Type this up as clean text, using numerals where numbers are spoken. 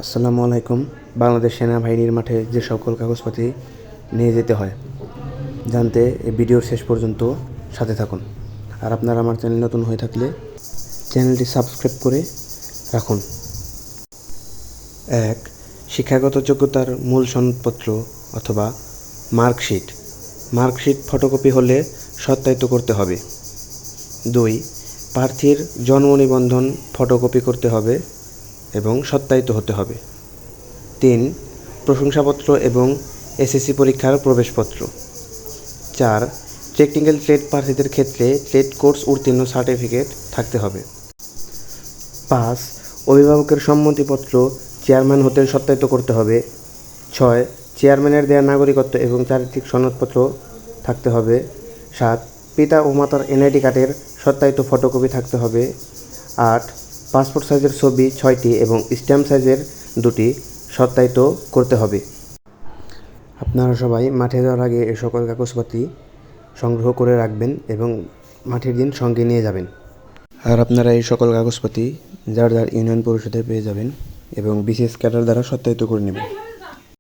আসসালামু আলাইকুম। বাংলাদেশ সেনাবাহিনীর মাঠে যে সকল কাগজপাতি নিয়ে যেতে হয় জানতে এই ভিডিওর শেষ পর্যন্ত সাথে থাকুন। আর আপনারা আমার চ্যানেল নতুন হয়ে থাকলে চ্যানেলটি সাবস্ক্রাইব করে রাখুন। 1. শিক্ষাগত যোগ্যতার মূল সনদপত্র অথবা মার্কশিট। মার্কশিট ফটোকপি হলে সত্যায়িত করতে হবে। 2. প্রার্থীর জন্ম নিবন্ধন ফটোকপি করতে হবে এবং সত্যায়িত হতে হবে। 3. প্রশংসাপত্র এবং এসএসসি পরীক্ষার প্রবেশপত্র। 4. টেকনিক্যাল ট্রেড প্রার্থীদের ক্ষেত্রে ট্রেড কোর্স উত্তীর্ণ সার্টিফিকেট থাকতে হবে। 5. অভিভাবকের সম্মতিপত্র চেয়ারম্যান হতে সত্যায়িত করতে হবে। 6. চেয়ারম্যানের দেয়া নাগরিকত্ব এবং চারিত্রিক সনদপত্র থাকতে হবে। 7. পিতা ও মাতার এনআইডি কার্ডের সত্যায়িত ফটোকপি থাকতে হবে। 8. পাসপোর্ট সাইজের ছবি 6টি এবং স্ট্যাম্প সাইজের 2টি সত্যায়িত করতে হবে। আপনারা সবাই মাঠে যাওয়ার আগে এই সকল কাগজপাতি সংগ্রহ করে রাখবেন এবং মাঠের দিন সঙ্গে নিয়ে যাবেন। আর আপনারা এই সকল কাগজপাতি যার ইউনিয়ন পরিষদে পেয়ে যাবেন এবং বিসিএস ক্যাডার দ্বারা সত্যায়িত করে নেবেন।